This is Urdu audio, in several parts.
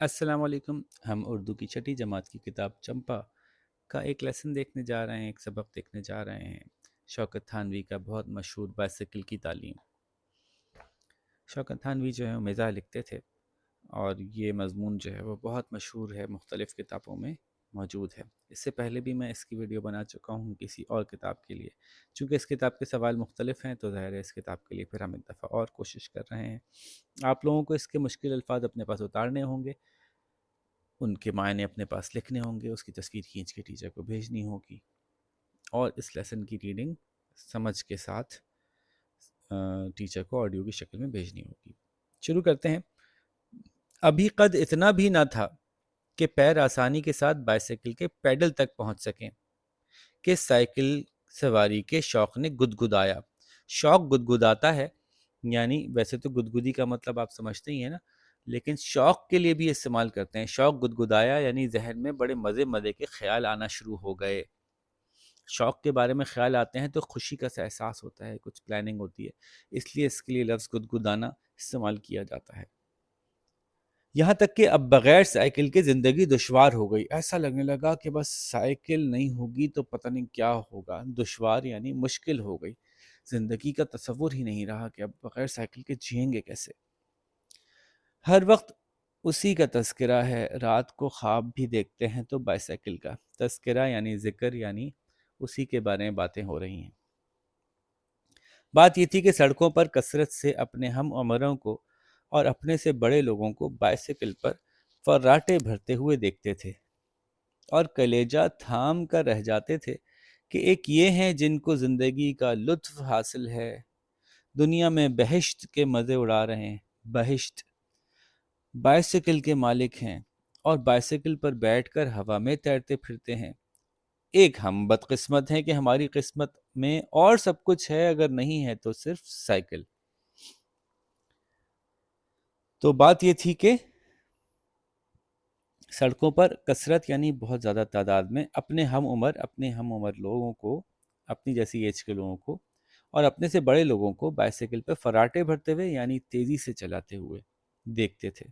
السلام علیکم. ہم اردو کی چھٹی جماعت کی کتاب چمپا کا ایک لیسن دیکھنے جا رہے ہیں، ایک سبق دیکھنے جا رہے ہیں. شوکت تھانوی کا بہت مشہور بائسیکل کی تعلیم. شوکت تھانوی جو ہے وہ مزاح لکھتے تھے، اور یہ مضمون جو ہے وہ بہت مشہور ہے، مختلف کتابوں میں موجود ہے. اس سے پہلے بھی میں اس کی ویڈیو بنا چکا ہوں کسی اور کتاب کے لیے. چونکہ اس کتاب کے سوال مختلف ہیں تو ظاہر ہے اس کتاب کے لیے پھر ہم ایک دفعہ اور کوشش کر رہے ہیں. آپ لوگوں کو اس کے مشکل الفاظ اپنے پاس اتارنے ہوں گے، ان کے معنی اپنے پاس لکھنے ہوں گے، اس کی تصویر کھینچ کے ٹیچر کو بھیجنی ہوگی، اور اس لیسن کی ریڈنگ سمجھ کے ساتھ ٹیچر کو آڈیو کی شکل میں بھیجنی ہوگی. شروع کرتے ہیں. ابھی قد اتنا بھی نہ تھا کہ پیر آسانی کے ساتھ بائسیکل کے پیڈل تک پہنچ سکیں کہ سائیکل سواری کے شوق نے گدگدایا. شوق گدگداتا ہے، یعنی ویسے تو گدگدی کا مطلب آپ سمجھتے ہی ہیں نا، لیکن شوق کے لیے بھی استعمال کرتے ہیں. شوق گدگدایا یعنی ذہن میں بڑے مزے کے خیال آنا شروع ہو گئے. شوق کے بارے میں خیال آتے ہیں تو خوشی کا سا احساس ہوتا ہے، کچھ پلاننگ ہوتی ہے، اس لیے اس کے لیے لفظ گدگدانا استعمال کیا جاتا ہے. یہاں تک کہ اب بغیر سائیکل کے زندگی دشوار ہو گئی. ایسا لگنے لگا کہ بس سائیکل نہیں ہوگی تو پتہ نہیں کیا ہوگا. دشوار یعنی مشکل ہو گئی. زندگی کا تصور ہی نہیں رہا کہ اب بغیر سائیکل کے جئیں گے کیسے. ہر وقت اسی کا تذکرہ ہے. رات کو خواب بھی دیکھتے ہیں تو بائسیکل کا تذکرہ یعنی ذکر، یعنی اسی کے بارے میں باتیں ہو رہی ہیں. بات یہ تھی کہ سڑکوں پر کثرت سے اپنے ہم عمروں کو اور اپنے سے بڑے لوگوں کو بائسیکل پر فراٹے بھرتے ہوئے دیکھتے تھے، اور کلیجہ تھام کر رہ جاتے تھے کہ ایک یہ ہیں جن کو زندگی کا لطف حاصل ہے، دنیا میں بہشت کے مزے اڑا رہے ہیں. بہشت بائسیکل کے مالک ہیں اور بائسیکل پر بیٹھ کر ہوا میں تیرتے پھرتے ہیں. ایک ہم بدقسمت ہیں کہ ہماری قسمت میں اور سب کچھ ہے، اگر نہیں ہے تو صرف سائیکل. تو بات یہ تھی کہ سڑکوں پر کثرت یعنی بہت زیادہ تعداد میں اپنے ہم عمر لوگوں کو، اپنی جیسی ایج کے لوگوں کو اور اپنے سے بڑے لوگوں کو بائسیکل پہ فراٹے بھرتے ہوئے یعنی تیزی سے چلاتے ہوئے دیکھتے تھے.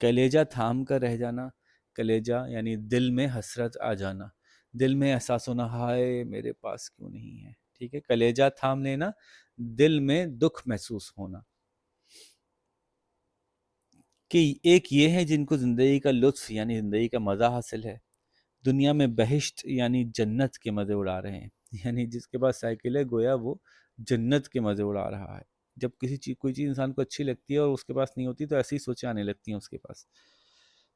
کلیجہ تھام کر رہ جانا. کلیجہ یعنی دل میں حسرت آ جانا، دل میں احساس ہونا ہائے میرے پاس کیوں نہیں ہے. ٹھیک ہے، کلیجہ تھام لینا، دل میں دکھ محسوس ہونا. کہ ایک یہ ہے جن کو زندگی کا لطف یعنی زندگی کا مزہ حاصل ہے، دنیا میں بہشت یعنی جنت کے مزے اڑا رہے ہیں. یعنی جس کے پاس سائیکل ہے گویا وہ جنت کے مزے اڑا رہا ہے. جب کوئی چیز انسان کو اچھی لگتی ہے اور اس کے پاس نہیں ہوتی تو ایسی سوچیں آنے لگتی ہیں اس کے پاس.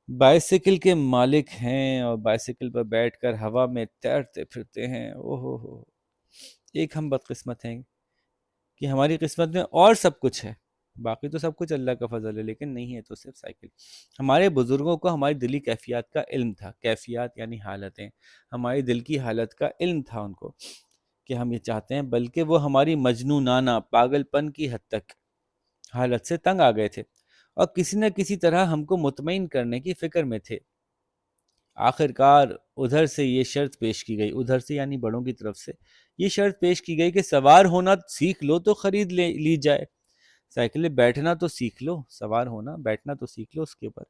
بائسیکل کے مالک ہیں اور بائسیکل پر بیٹھ کر ہوا میں تیرتے پھرتے ہیں. ہو ایک ہم بدقسمت ہیں کہ ہماری قسمت میں اور سب کچھ ہے. باقی تو سب کچھ اللہ کا فضل ہے، لیکن نہیں ہے تو صرف سائیکل. ہمارے بزرگوں کو ہماری دلی کیفیات کا علم تھا. کیفیات یعنی حالتیں، ہماری دل کی حالت کا علم تھا ان کو کہ ہم یہ چاہتے ہیں، بلکہ وہ ہماری مجنونانہ پاگل پن کی حد تک حالت سے تنگ آ گئے تھے اور کسی نہ کسی طرح ہم کو مطمئن کرنے کی فکر میں تھے. آخرکار ادھر سے یہ شرط پیش کی گئی، ادھر سے یعنی بڑوں کی طرف سے یہ شرط پیش کی گئی کہ سوار ہونا سیکھ لو تو خرید لی جائے. سائیکل بیٹھنا تو سیکھ لو، سوار ہونا بیٹھنا تو سیکھ لو اس کے اوپر.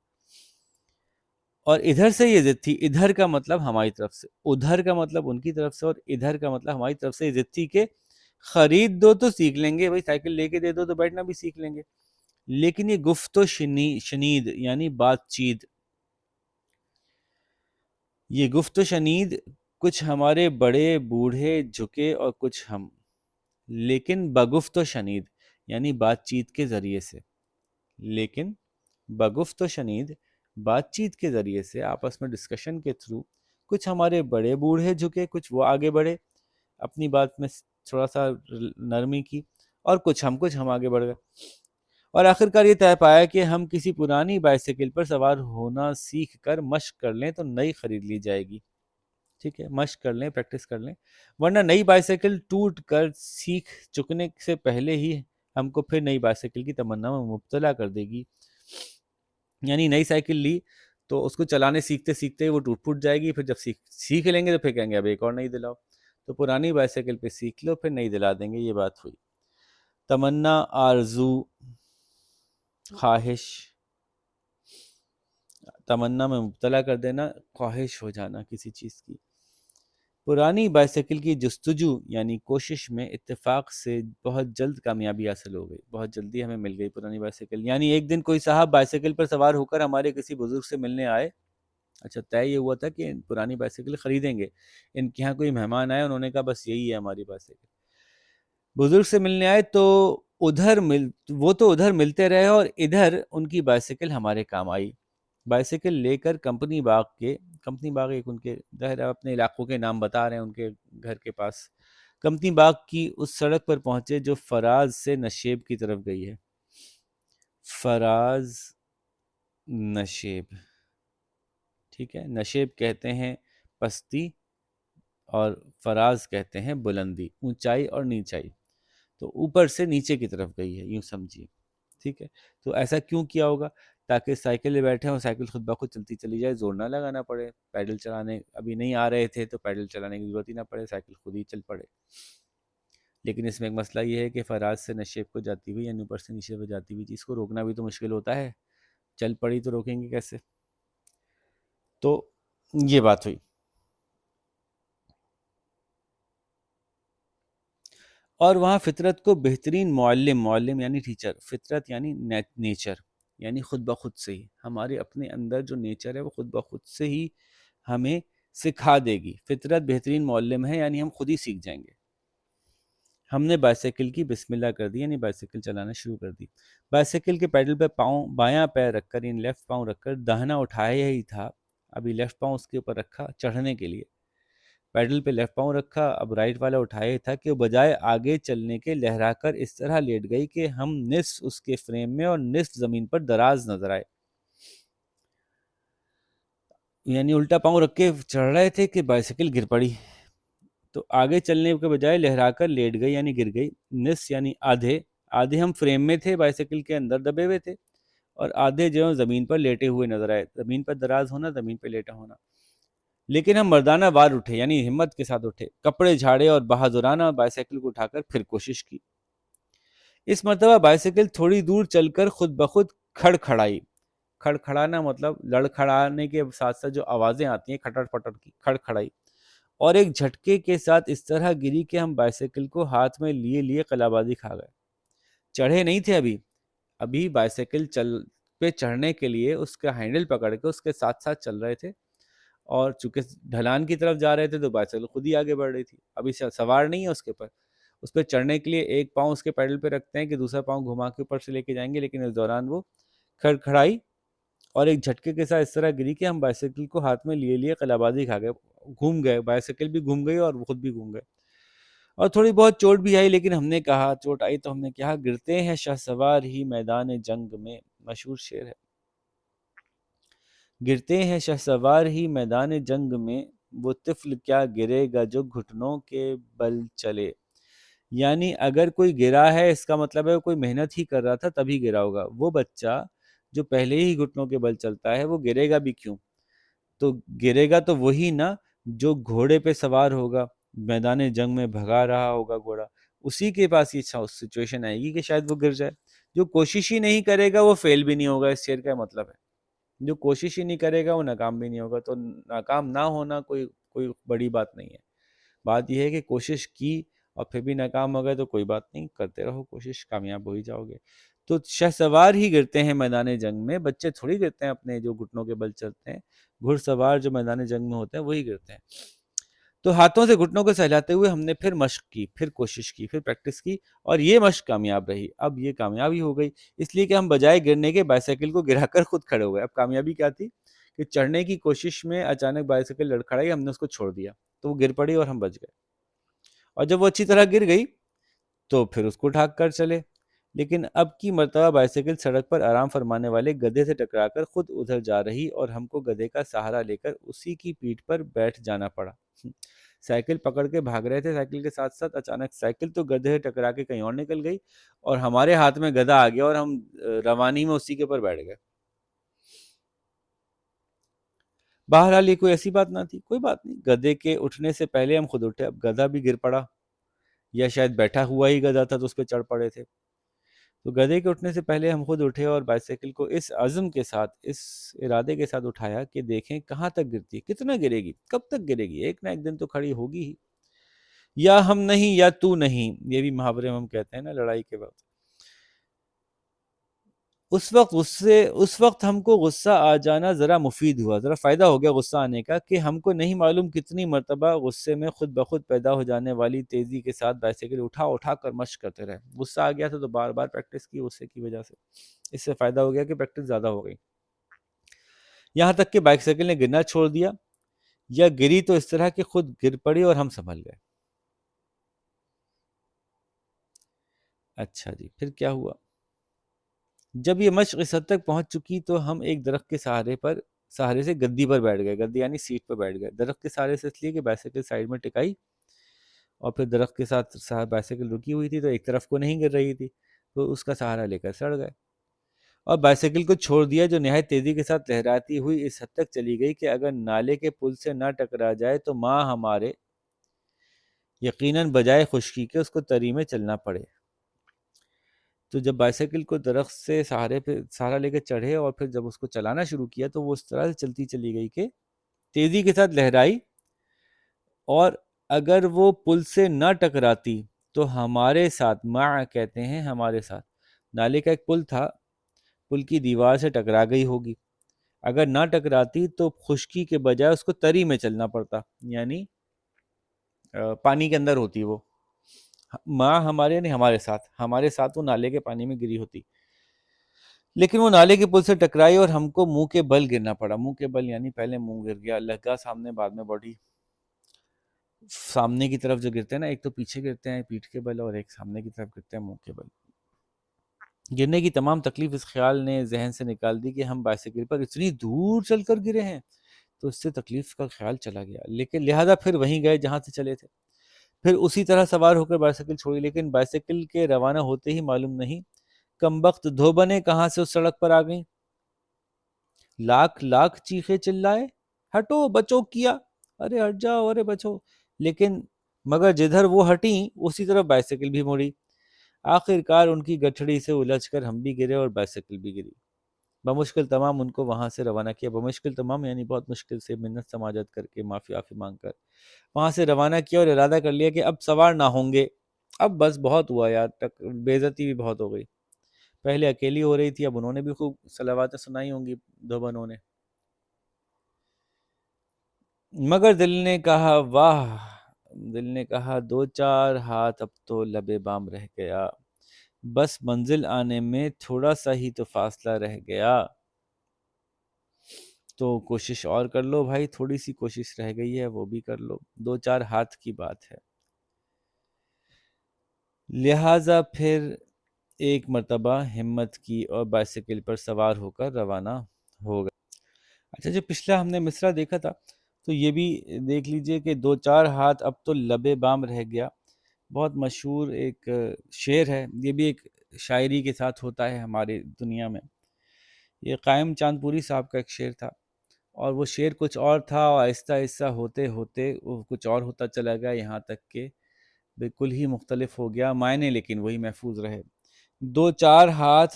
اور ادھر سے یہ ضد تھی. ادھر کا مطلب ہماری طرف سے، ادھر کا مطلب ان کی طرف سے، اور ادھر کا مطلب ہماری طرف سے یہ ضد تھی کہ خرید دو تو سیکھ لیں گے، بھائی سائیکل لے کے دے دو تو بیٹھنا بھی سیکھ لیں گے. لیکن یہ گفت و شنید یعنی بات چیت، یہ گفت و شنید، کچھ ہمارے بڑے بوڑھے جھکے اور کچھ ہم، لیکن بگفت و شنید یعنی بات چیت کے ذریعے سے، لیکن بگفت و شنید بات چیت کے ذریعے سے آپس میں ڈسکشن کے تھرو کچھ ہمارے بڑے بوڑھے جھکے، کچھ وہ آگے بڑھے اپنی بات میں تھوڑا سا نرمی کی، اور کچھ ہم آگے بڑھ گئے. اور آخرکار یہ طے پایا کہ ہم کسی پرانی بائسیکل پر سوار ہونا سیکھ کر مشق کر لیں تو نئی خرید لی جائے گی. ٹھیک ہے، مشق کر لیں، پریکٹس کر لیں، ورنہ نئی بائسیکل ٹوٹ کر سیکھ چکنے سے پہلے ہی ہم کو پھر نئی بائسیکل کی تمنا میں مبتلا کر دے گی. یعنی نئی سائیکل لی تو اس کو چلانے سیکھتے سیکھتے وہ ٹوٹ پھوٹ جائے گی، پھر جب سیکھ لیں گے تو پھر کہیں گے اب ایک اور نئی دلاؤ. تو پرانی بائسیکل پہ سیکھ لو پھر نئی دلا دیں گے. یہ بات ہوئی. تمنا، آرزو، خواہش، تمنا میں مبتلا کر دینا، خواہش ہو جانا کسی چیز کی۔ پرانی بائسیکل کی جستجو یعنی کوشش میں اتفاق سے بہت جلد کامیابی حاصل ہو گئی، بہت جلدی ہمیں مل گئی پرانی بائسیکل۔ یعنی ایک دن کوئی صاحب بائسیکل پر سوار ہو کر ہمارے کسی بزرگ سے ملنے آئے۔ اچھا، طے یہ ہوا تھا کہ پرانی بائسیکل خریدیں گے، ان کے یہاں کوئی مہمان آئے، انہوں نے کہا بس یہی ہے ہماری بائسیکل۔ بزرگ سے ملنے آئے تو وہ تو ادھر ملتے رہے اور ادھر ان کی بائسیکل ہمارے کام آئی۔ بائسیکل لے کر کمپنی باغ ایک ان کے ظاہر اپنے علاقوں کے نام بتا رہے ہیں، ان کے گھر کے پاس کمپنی باغ کی اس سڑک پر پہنچے جو فراز سے نشیب کی طرف گئی ہے۔ فراز نشیب، ٹھیک ہے، نشیب کہتے ہیں پستی اور فراز کہتے ہیں بلندی، اونچائی اور نیچائی، تو اوپر سے نیچے کی طرف گئی ہے، یوں سمجھیے، ٹھیک ہے۔ تو ایسا کیوں کیا ہوگا؟ تاکہ سائیکل میں بیٹھے اور سائیکل خود بخود چلتی چلی جائے، زور نہ لگانا پڑے، پیڈل چلانے ابھی نہیں آ رہے تھے تو پیڈل چلانے کی ضرورت ہی نہ پڑے، سائیکل خود ہی چل پڑے۔ لیکن اس میں ایک مسئلہ یہ ہے کہ فراز سے نشیب کو جاتی ہوئی یعنی اوپر سے نیچے کو جاتی ہوئی چیز کو روکنا بھی تو مشکل ہوتا ہے، چل پڑی تو روکیں گے کیسے؟ تو یہ بات ہوئی۔ اور وہاں فطرت کو بہترین معلم یعنی ٹیچر، فطرت یعنی نیچر، یعنی خود بخود سے ہی ہمارے اپنے اندر جو نیچر ہے وہ خود بخود سے ہی ہمیں سکھا دے گی۔ فطرت بہترین معلم ہے، یعنی ہم خود ہی سیکھ جائیں گے۔ ہم نے بائسیکل کی بسم اللہ کر دی، یعنی بائسیکل چلانا شروع کر دی۔ بائسیکل کے پیڈل پہ بایاں پیر رکھ کر، یعنی لیفٹ پاؤں رکھ کر، داہنا اٹھایا ہی تھا، ابھی لیفٹ پاؤں اس کے اوپر رکھا چڑھنے کے لیے، پیڈل پہ لیفٹ پاؤں رکھا، اب رائٹ والا اٹھایا تھا کہ وہ بجائے آگے چلنے کے لہرا کر اس طرح لیٹ گئی کہ ہم نصف اس کے فریم میں اور نصف زمین پر دراز نظر آئے۔ یعنی الٹا پاؤں رکھ کے چڑھ رہے تھے کہ بائسیکل گر پڑی، تو آگے چلنے کے بجائے لہرا کر لیٹ گئی یعنی گر گئی۔ نصف یعنی آدھے ہم فریم میں تھے، بائسیکل کے اندر دبے ہوئے تھے، اور آدھے جو زمین پر لیٹے ہوئے نظر آئے، زمین پر دراز ہونا، زمین پہ لیٹا ہونا۔ لیکن ہم مردانہ وار اٹھے، یعنی ہمت کے ساتھ اٹھے، کپڑے جھاڑے اور بہادرانہ بائسیکل کو اٹھا کر پھر کوشش کی۔ اس مرتبہ بائسیکل تھوڑی دور چل کر خود بخود کھڑکھڑائی۔ کھڑکھڑانا مطلب لڑکھڑانے کے ساتھ ساتھ جو آوازیں آتی ہیں کھٹر پٹر کی، کھڑکھڑائی، اور ایک جھٹکے کے ساتھ اس طرح گری کہ ہم بائسیکل کو ہاتھ میں لیے قلابازی کھا گئے۔ چڑھے نہیں تھے ابھی بائسیکل پہ چڑھنے کے لیے اس کا ہینڈل پکڑ کے اس کے ساتھ ساتھ چل رہے تھے، اور چونکہ ڈھلان کی طرف جا رہے تھے تو بائسیکل خود ہی آگے بڑھ رہی تھی، ابھی سوار نہیں ہے اس پہ چڑھنے کے لیے ایک پاؤں اس کے پیڈل پہ رکھتے ہیں کہ دوسرا پاؤں گھما کے اوپر سے لے کے جائیں گے، لیکن اس دوران وہ کھڑکھڑائی اور ایک جھٹکے کے ساتھ اس طرح گری کہ ہم بائسیکل کو ہاتھ میں لیے قلابازی کھا گئے، گھوم گئے، بائسیکل بھی گھوم گئی اور وہ خود بھی گھوم گئے، اور تھوڑی بہت چوٹ بھی آئی، لیکن ہم نے کہا چوٹ آئی تو ہم نے کہا گرتے ہیں شہسوار ہی میدان جنگ میں، مشہور شعر ہے۔ گرتے ہیں شہسوار ہی میدان جنگ میں، وہ طفل کیا گرے گا جو گھٹنوں کے بل چلے۔ یعنی اگر کوئی گرا ہے اس کا مطلب ہے کوئی محنت ہی کر رہا تھا تبھی گرا ہوگا، وہ بچہ جو پہلے ہی گھٹنوں کے بل چلتا ہے وہ گرے گا بھی کیوں؟ تو گرے گا تو وہی نا جو گھوڑے پہ سوار ہوگا، میدان جنگ میں بھگا رہا ہوگا گھوڑا، اسی کے پاس یہ سچویشن آئے گی کہ شاید وہ گر جائے۔ جو کوشش ہی نہیں کرے گا وہ فیل بھی نہیں ہوگا، اس شعر کا مطلب ہے جو کوشش ہی نہیں کرے گا وہ ناکام بھی نہیں ہوگا۔ تو ناکام نہ ہونا کوئی بڑی بات نہیں ہے، بات یہ ہے کہ کوشش کی اور پھر بھی ناکام ہو گئے تو کوئی بات نہیں، کرتے رہو کوشش، کامیاب ہو ہی جاؤ گے۔ تو شہسوار ہی گرتے ہیں میدان جنگ میں، بچے تھوڑی گرتے ہیں اپنے جو گھٹنوں کے بل چلتے ہیں، گھڑ سوار جو میدان جنگ میں ہوتے ہیں وہی گرتے ہیں۔ تو ہاتھوں سے گھٹنوں کو سہلاتے ہوئے ہم نے پھر مشق کی، پھر کوشش کی، پھر پریکٹس کی، اور یہ مشق کامیاب رہی۔ اب یہ کامیابی ہو گئی اس لیے کہ ہم بجائے گرنے کے بائسیکل کو گرا کر خود کھڑے ہو گئے۔ اب کامیابی کیا تھی کہ چڑھنے کی کوشش میں اچانک بائسیکل لڑکھڑائی، ہم نے اس کو چھوڑ دیا تو وہ گر پڑی اور ہم بچ گئے، اور جب وہ اچھی طرح گر گئی تو پھر اس کو ٹھاک کر چلے۔ لیکن اب کی مرتبہ بائسیکل سڑک پر آرام فرمانے والے گدھے سے ٹکرا کر خود ادھر جا رہی اور ہم کو گدھے کا سہارا لے کر اسی کی پیٹھ پر بیٹھ جانا پڑا۔ سائیکل پکڑ کے بھاگ رہے تھے سائیکل کے ساتھ ساتھ، اچانک سائیکل تو گدھے ٹکرا کے کہیں اور نکل گئی اور ہمارے ہاتھ میں گدھا آ گیا اور ہم روانی میں اسی کے اوپر بیٹھ گئے۔ بہرحال یہ کوئی ایسی بات نہ تھی، کوئی بات نہیں، گدھے کے اٹھنے سے پہلے ہم خود اٹھے، اب گدھا بھی گر پڑا، یا شاید بیٹھا ہوا ہی گدھا تھا تو اس پہ چڑھ پڑے تھے۔ تو گدھے کے اٹھنے سے پہلے ہم خود اٹھے اور بائسیکل کو اس عزم کے ساتھ، اس ارادے کے ساتھ اٹھایا کہ دیکھیں کہاں تک گرتی ہے، کتنا گرے گی، کب تک گرے گی، ایک نہ ایک دن تو کھڑی ہوگی ہی، یا ہم نہیں یا تو نہیں، یہ بھی محاورے میں ہم کہتے ہیں نا لڑائی کے وقت۔ اس وقت ہم کو غصہ آ جانا ذرا مفید ہوا، ذرا فائدہ ہو گیا غصہ آنے کا، کہ ہم کو نہیں معلوم کتنی مرتبہ غصے میں خود بخود پیدا ہو جانے والی تیزی کے ساتھ بائسیکل اٹھا اٹھا کر مشق کرتے رہے۔ غصہ آ گیا تھا تو بار بار پریکٹس کی غصے کی وجہ سے، اس سے فائدہ ہو گیا کہ پریکٹس زیادہ ہو گئی، یہاں تک کہ بائسیکل نے گرنا چھوڑ دیا، یا گری تو اس طرح کہ خود گر پڑی اور ہم سنبھل گئے۔ اچھا جی، پھر کیا ہوا؟ جب یہ مشق اس حد تک پہنچ چکی تو ہم ایک درخت کے سہارے سے گدی پر بیٹھ گئے، گدی یعنی سیٹ پر بیٹھ گئے، درخت کے سہارے سے اس لیے کہ بائسیکل سائیڈ میں ٹکائی، اور پھر درخت کے ساتھ بائسیکل رکی ہوئی تھی تو ایک طرف کو نہیں گر رہی تھی، تو اس کا سہارا لے کر سڑ گئے، اور بائسیکل کو چھوڑ دیا جو نہایت تیزی کے ساتھ لہراتی ہوئی اس حد تک چلی گئی کہ اگر نالے کے پل سے نہ ٹکرا جائے تو ماں ہمارے یقیناً بجائے خشکی کے اس کو تری میں چلنا پڑے۔ تو جب بائسیکل کو درخت سے سہارا لے کے چڑھے اور پھر جب اس کو چلانا شروع کیا تو وہ اس طرح سے چلتی چلی گئی کہ تیزی کے ساتھ لہرائی، اور اگر وہ پل سے نہ ٹکراتی تو ہمارے ساتھ، مع کہتے ہیں ہمارے ساتھ، نالے کا ایک پل تھا، پل کی دیوار سے ٹکرا گئی ہوگی، اگر نہ ٹکراتی تو خشکی کے بجائے اس کو تری میں چلنا پڑتا، یعنی پانی کے اندر ہوتی وہ، ماں ہمارے نہیں ہمارے ساتھ وہ نالے کے پانی میں گری ہوتی، لیکن وہ نالے کے پل سے ٹکرائی اور ہم کو منہ کے بل گرنا پڑا۔ منہ کے بل یعنی پہلے منہ گر گیا، لگا سامنے، بعد میں باڈی۔ سامنے کی طرف جو گرتے ہیں نا، ایک تو پیچھے گرتے ہیں پیٹھ کے بل، اور ایک سامنے کی طرف گرتے ہیں منہ کے بل۔ گرنے کی تمام تکلیف اس خیال نے ذہن سے نکال دی کہ ہم بائسیکل پر اتنی دور چل کر گرے ہیں، تو اس سے تکلیف کا خیال چلا گیا، لیکن لہذا پھر وہیں گئے جہاں سے چلے تھے، پھر اسی طرح سوار ہو کر بائسیکل چھوڑی، لیکن بائسیکل کے روانہ ہوتے ہی معلوم نہیں کمبخت دھوبنے کہاں سے اس سڑک پر آ گئیں، لاکھ لاکھ چیخے چلائے، ہٹو بچو کیا، ارے ہٹ جاؤ، ارے بچو، لیکن مگر جدھر وہ ہٹیں اسی طرف بائسیکل بھی مڑی، آخر کار ان کی گٹھڑی سے الجھ کر ہم بھی گرے اور بائسیکل بھی گری، بمشکل تمام ان کو وہاں سے روانہ کیا، بمشکل تمام یعنی بہت مشکل سے، منت سماجت کر کے، معافی مانگ کر وہاں سے روانہ کیا، اور ارادہ کر لیا کہ اب سوار نہ ہوں گے، اب بس بہت ہوا یار، بے عزتی بھی بہت ہو گئی، پہلے اکیلی ہو رہی تھی، اب انہوں نے بھی خوب صلواتیں سنائی ہوں گی دو بنوں نے۔ مگر دل نے کہا واہ، دل نے کہا دو چار ہاتھ اب تو لب بام رہ گیا، بس منزل آنے میں تھوڑا سا ہی تو فاصلہ رہ گیا، تو کوشش اور کر لو بھائی، تھوڑی سی کوشش رہ گئی ہے وہ بھی کر لو، دو چار ہاتھ کی بات ہے۔ لہٰذا پھر ایک مرتبہ ہمت کی اور بائسیکل پر سوار ہو کر روانہ ہو گئے۔ اچھا جو پچھلا ہم نے مصرع دیکھا تھا، تو یہ بھی دیکھ لیجئے کہ دو چار ہاتھ اب تو لب بام رہ گیا، بہت مشہور ایک شعر ہے، یہ بھی ایک شاعری کے ساتھ ہوتا ہے ہماری دنیا میں، یہ قائم چاند پوری صاحب کا ایک شعر تھا، اور وہ شعر کچھ اور تھا، اور آہستہ آہستہ ہوتے ہوتے وہ کچھ اور ہوتا چلا گیا، یہاں تک کہ بالکل ہی مختلف ہو گیا، معنی لیکن وہی محفوظ رہے۔ دو چار ہاتھ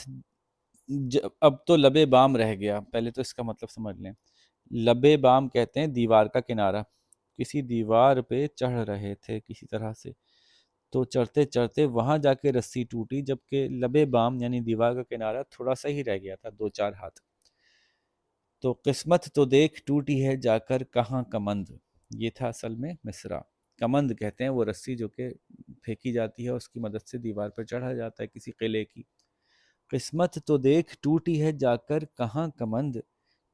اب تو لب بام رہ گیا، پہلے تو اس کا مطلب سمجھ لیں، لب بام کہتے ہیں دیوار کا کنارہ، کسی دیوار پہ چڑھ رہے تھے کسی طرح سے، تو چڑھتے چڑھتے وہاں جا کے رسی ٹوٹی، جبکہ لب بام یعنی دیوار کا کنارہ تھوڑا سا ہی رہ گیا تھا، دو چار ہاتھ، تو قسمت تو دیکھ ٹوٹی ہے جا کر کہاں کمند، یہ تھا اصل میں مصرع۔ کمند کہتے ہیں وہ رسی جو کہ پھینکی جاتی ہے، اس کی مدد سے دیوار پر چڑھا جاتا ہے کسی قلعے کی۔ قسمت تو دیکھ ٹوٹی ہے جا کر کہاں کمند،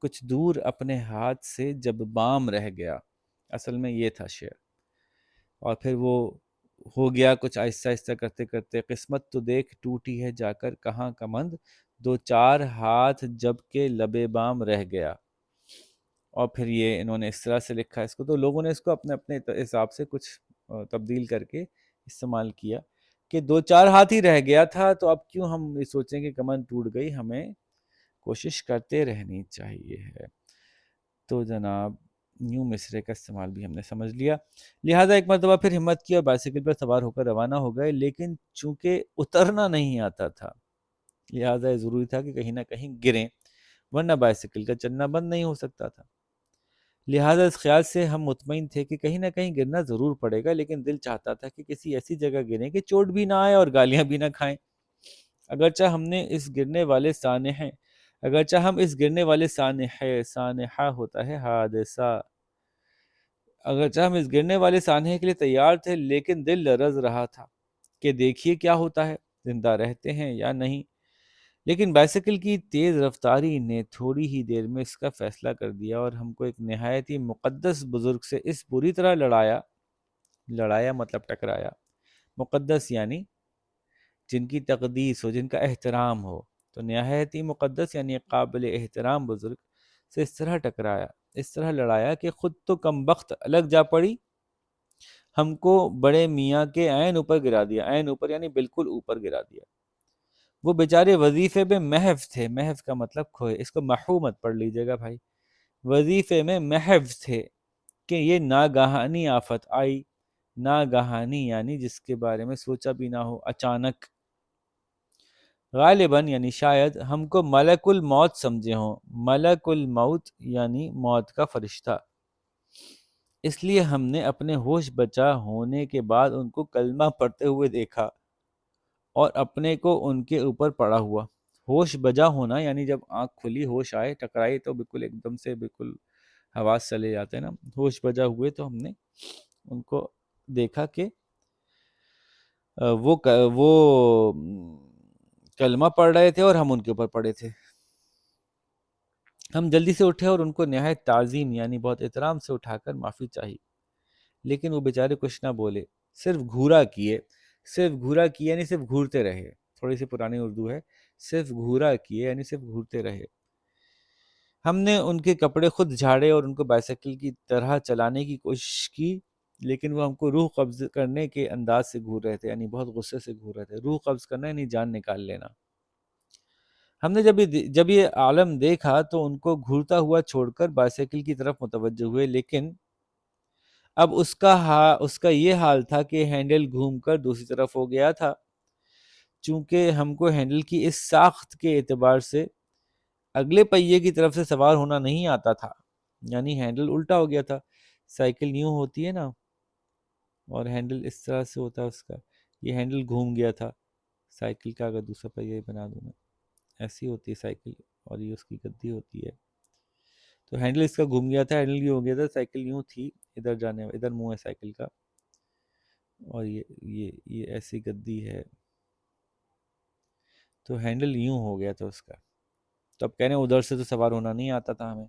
کچھ دور اپنے ہاتھ سے جب بام رہ گیا، اصل میں یہ تھا شعر، اور پھر وہ ہو گیا کچھ آہستہ آہستہ کرتے کرتے، قسمت تو دیکھ ٹوٹی ہے جا کر کہاں کمند، دو چار ہاتھ جب کہ لب بام رہ گیا، اور پھر یہ انہوں نے اس طرح سے لکھا اس کو، تو لوگوں نے اس کو اپنے اپنے حساب سے کچھ تبدیل کر کے استعمال کیا کہ دو چار ہاتھ ہی رہ گیا تھا، تو اب کیوں ہم یہ سوچیں کہ کمند ٹوٹ گئی، ہمیں کوشش کرتے رہنی چاہیے ہے۔ تو جناب نیو مصرے کا استعمال بھی ہم نے سمجھ لیا، لہٰذا ایک مرتبہ پھر ہمت کی اور بائسیکل پر سوار ہو کر روانہ ہو گئے، لیکن چونکہ اترنا نہیں آتا تھا، لہٰذا یہ ضروری تھا کہ کہیں نہ کہیں گریں، ورنہ بائسیکل کا چلنا بند نہیں ہو سکتا تھا۔ لہٰذا اس خیال سے ہم مطمئن تھے کہ کہیں نہ کہیں گرنا ضرور پڑے گا، لیکن دل چاہتا تھا کہ کسی ایسی جگہ گریں کہ چوٹ بھی نہ آئے اور گالیاں بھی نہ کھائیں۔ اگرچہ ہم اس گرنے والے سانحہ ہوتا ہے حادثہ، اگرچہ ہم اس گرنے والے سانحے کے لیے تیار تھے، لیکن دل لرز رہا تھا کہ دیکھیے کیا ہوتا ہے، زندہ رہتے ہیں یا نہیں۔ لیکن بائسیکل کی تیز رفتاری نے تھوڑی ہی دیر میں اس کا فیصلہ کر دیا اور ہم کو ایک نہایت ہی مقدس بزرگ سے اس بری طرح لڑایا مطلب ٹکرایا، مقدس یعنی جن کی تقدیس ہو، جن کا احترام ہو، تو نہایت ہی مقدس یعنی قابل احترام بزرگ سے اس طرح ٹکرایا، اس طرح لڑایا کہ خود تو کم بخت الگ جا پڑی، ہم کو بڑے میاں کے عین اوپر گرا دیا، عین اوپر یعنی بالکل اوپر گرا دیا۔ وہ بیچارے وظیفے میں محو تھے، محو کا مطلب کھوئے، اس کو محو مت پڑھ لیجیے گا بھائی، وظیفے میں محو تھے کہ یہ ناگہانی آفت آئی، ناگہانی یعنی جس کے بارے میں سوچا بھی نہ ہو، اچانک۔ غالباً یعنی شاید ہم کو ملک الموت سمجھے ہوں، ملک الموت یعنی موت کا فرشتہ، اس لیے ہم نے اپنے ہوش بچا ہونے کے بعد ان کو کلمہ پڑھتے ہوئے دیکھا اور اپنے کو ان کے اوپر پڑا ہوا۔ ہوش بجا ہونا یعنی جب آنکھ کھلی، ہوش آئے، ٹکرائی تو بالکل ایک دم سے بالکل حواس چلے جاتے ہیں نا، ہوش بجا ہوئے تو ہم نے ان کو دیکھا کہ وہ کلمہ پڑھ رہے تھے اور ہم ان کے اوپر پڑے تھے۔ ہم جلدی سے اٹھے اور ان کو نہایت تعظیم یعنی بہت احترام سے اٹھا کر معافی چاہی، لیکن وہ بیچارے کچھ نہ بولے، صرف گھورا کیے یعنی صرف گھورتے رہے، تھوڑی سی پرانی اردو ہے، صرف گھورا کیے یعنی صرف گھورتے رہے۔ ہم نے ان کے کپڑے خود جھاڑے اور ان کو بائسیکل کی طرح چلانے کی کوشش کی، لیکن وہ ہم کو روح قبض کرنے کے انداز سے گھور رہے تھے، یعنی بہت غصے سے گھور رہے تھے۔ روح قبض کرنا یعنی جان نکال لینا۔ ہم نے جب یہ عالم دیکھا تو ان کو گھورتا ہوا چھوڑ کر بائسیکل کی طرف متوجہ ہوئے، لیکن اب اس کا یہ حال تھا کہ ہینڈل گھوم کر دوسری طرف ہو گیا تھا، چونکہ ہم کو ہینڈل کی اس ساخت کے اعتبار سے اگلے پہیے کی طرف سے سوار ہونا نہیں آتا تھا، یعنی ہینڈل الٹا ہو گیا تھا۔ سائیکل یوں ہوتی ہے نا اور ہینڈل اس طرح سے ہوتا ہے اس کا، یہ ہینڈل گھوم گیا تھا سائیکل کا، اگر دوسرا پہیہ بنا دوں میں، ایسی ہوتی ہے سائیکل اور یہ اس کی گدی ہوتی ہے، تو ہینڈل اس کا گھوم گیا تھا، ہینڈل یوں ہو گیا تھا، سائیکل یوں تھی، ادھر منہ ہے سائیکل کا اور یہ ایسی گدی ہے، تو ہینڈل یوں ہو گیا تھا اس کا، تو اب کہنے ادھر سے تو سوار ہونا نہیں آتا تھا ہمیں،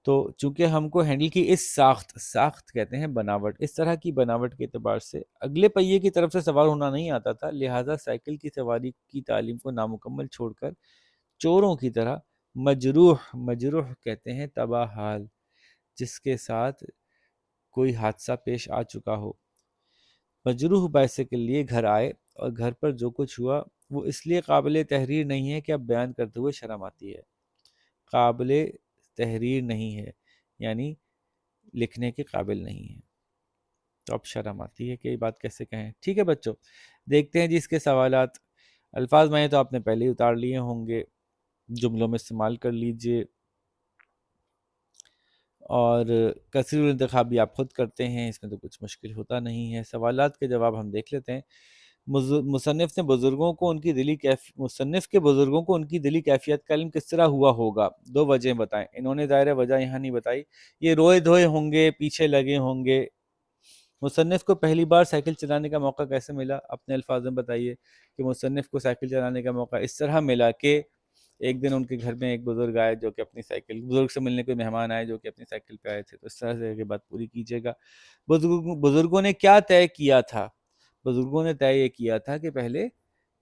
تو چونکہ ہم کو ہینڈل کی اس ساخت کہتے ہیں بناوٹ، اس طرح کی بناوٹ کے اعتبار سے اگلے پہیے کی طرف سے سوار ہونا نہیں آتا تھا، لہٰذا سائیکل کی سواری کی تعلیم کو نامکمل چھوڑ کر چوروں کی طرح مجروح کہتے ہیں تباہ حال، جس کے ساتھ کوئی حادثہ پیش آ چکا ہو، مجروح بائسیکل لیے گھر آئے اور گھر پر جو کچھ ہوا وہ اس لیے قابل تحریر نہیں ہے کہ اب بیان کرتے ہوئے شرم آتی ہے، قابل تحریر نہیں ہے یعنی لکھنے کے قابل نہیں ہے، تو اب شرم آتی ہے کہ یہ بات کیسے کہیں۔ ٹھیک ہے بچوں، دیکھتے ہیں جی اس کے سوالات۔ الفاظ میں تو آپ نے پہلے ہی اتار لیے ہوں گے، جملوں میں استعمال کر لیجئے، اور کثیر الانتخاب بھی آپ خود کرتے ہیں، اس میں تو کچھ مشکل ہوتا نہیں ہے۔ سوالات کے جواب ہم دیکھ لیتے ہیں۔ مصنف کے بزرگوں کو ان کی دلی کیفیت کا علم کس طرح ہوا ہوگا؟ دو وجہ بتائیں۔ انہوں نے ظاہر وجہ یہاں نہیں بتائی، یہ روئے دھوئے ہوں گے، پیچھے لگے ہوں گے۔ مصنف کو پہلی بار سائیکل چلانے کا موقع کیسے ملا؟ اپنے الفاظ میں بتائیے کہ مصنف کو سائیکل چلانے کا موقع اس طرح ملا کہ ایک دن ان کے گھر میں ایک بزرگ آئے جو کہ اپنی سائیکل، بزرگ سے ملنے کوئی مہمان آئے جو کہ اپنی سائیکل پہ آئے تھے، تو اس طرح سے یہ بات پوری کیجیے گا۔ بزرگوں نے کیا طے کیا تھا؟ بزرگوں نے طے یہ کیا تھا کہ پہلے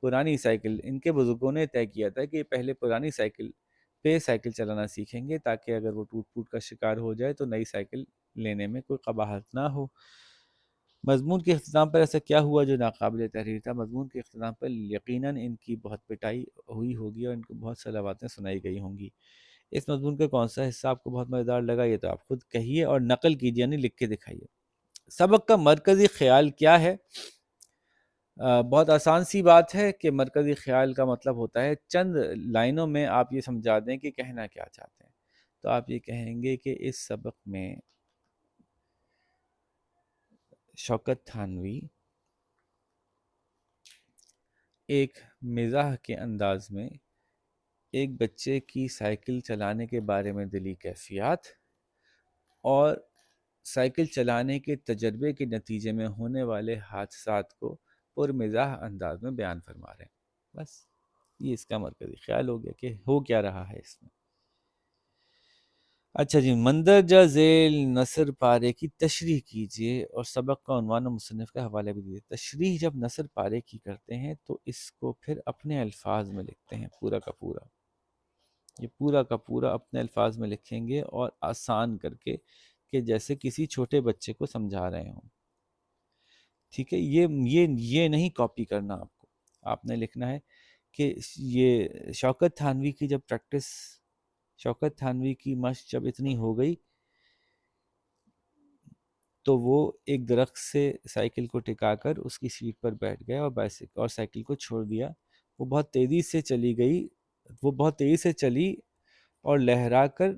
پرانی سائیکل، ان کے بزرگوں نے طے کیا تھا کہ پہلے پرانی سائیکل پہ سائیکل چلانا سیکھیں گے تاکہ اگر وہ ٹوٹ کا شکار ہو جائے تو نئی سائیکل لینے میں کوئی قباحت نہ ہو۔ مضمون کے اختتام پر ایسا کیا ہوا جو ناقابل تحریر تھا؟ مضمون کے اختتام پر یقیناً ان کی بہت پٹائی ہوئی ہوگی اور ان کو بہت ساری باتیں سنائی گئی ہوں گی۔ اس مضمون کا کون سا حصہ آپ کو بہت مزیدار لگا، یہ تو آپ خود کہیے اور نقل کیجیے، یعنی لکھ کے دکھائیے۔ سبق کا مرکزی خیال کیا ہے؟ بہت آسان سی بات ہے کہ مرکزی خیال کا مطلب ہوتا ہے چند لائنوں میں آپ یہ سمجھا دیں کہ کہنا کیا چاہتے ہیں. تو آپ یہ کہیں گے کہ اس سبق میں شوکت تھانوی ایک مزاح کے انداز میں ایک بچے کی سائیکل چلانے کے بارے میں دلی کیفیات اور سائیکل چلانے کے تجربے کے نتیجے میں ہونے والے حادثات کو پرمزاح انداز میں بیان فرما رہے ہیں. بس یہ اس کا مرکزی خیال ہو گیا کہ ہو کیا رہا ہے اس میں. اچھا جی، مندرجہ ذیل نثر پارے کی تشریح کیجیے اور سبق کا عنوان و مصنف کا حوالہ بھی دیجیے. تشریح جب نثر پارے کی کرتے ہیں تو اس کو پھر اپنے الفاظ میں لکھتے ہیں پورا کا پورا. یہ پورا کا پورا اپنے الفاظ میں لکھیں گے اور آسان کر کے کہ جیسے کسی چھوٹے بچے کو سمجھا رہے ہوں. ٹھیک ہے، یہ نہیں کاپی کرنا آپ کو. آپ نے لکھنا ہے کہ یہ شوکت تھانوی کی جب پریکٹس، شوکت تھانوی کی مشق جب اتنی ہو گئی تو وہ ایک درخت سے سائیکل کو ٹکا کر اس کی سیٹ پر بیٹھ گئے اور سائیکل کو چھوڑ دیا. وہ بہت تیزی سے چلی گئی، وہ بہت تیزی سے چلی اور لہرا کر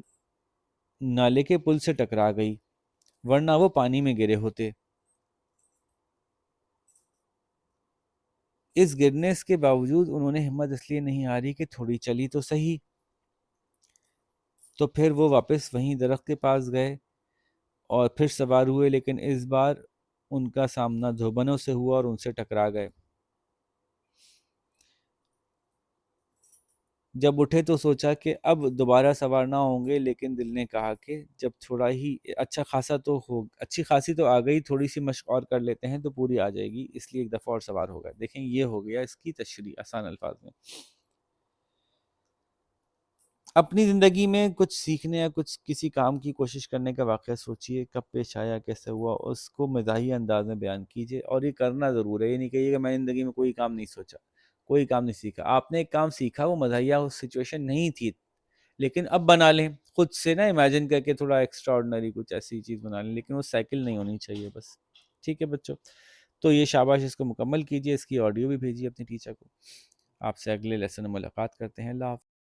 نالے کے پل سے ٹکرا گئی، ورنہ وہ پانی میں گرے ہوتے. اس گرنے کے باوجود انہوں نے ہمت اس لیے نہیں ہاری کہ تھوڑی چلی تو صحیح. تو پھر وہ واپس وہیں درخت کے پاس گئے اور پھر سوار ہوئے، لیکن اس بار ان کا سامنا دھوبنوں سے ہوا اور ان سے ٹکرا گئے. جب اٹھے تو سوچا کہ اب دوبارہ سوار نہ ہوں گے، لیکن دل نے کہا کہ جب تھوڑا ہی اچھی خاصی تو آ گئی، تھوڑی سی مشق اور کر لیتے ہیں تو پوری آ جائے گی، اس لیے ایک دفعہ اور سوار ہو گئے. دیکھیں یہ ہو گیا اس کی تشریح آسان الفاظ میں. اپنی زندگی میں کچھ سیکھنے یا کچھ کسی کام کی کوشش کرنے کا واقعہ سوچئے، کب پیش آیا، کیسے ہوا، اس کو مزاحیہ انداز میں بیان کیجئے. اور یہ کرنا ضرور ہے، یہ نہیں کہیے کہ میں نے زندگی میں کوئی کام نہیں سوچا، کوئی کام نہیں سیکھا. آپ نے ایک کام سیکھا، وہ مزاحیہ سچویشن نہیں تھی، لیکن اب بنا لیں خود سے نا، امیجن کر کے تھوڑا ایکسٹرا آرڈنری کچھ ایسی چیز بنا لیں، لیکن وہ سائیکل نہیں ہونی چاہیے بس. ٹھیک ہے بچوں، تو یہ شاباش، اس کو مکمل کیجئے. اس کی آڈیو بھی بھیجیے اپنے ٹیچر کو. آپ سے اگلے لیسن میں ملاقات کرتے ہیں. اللہ حافظ.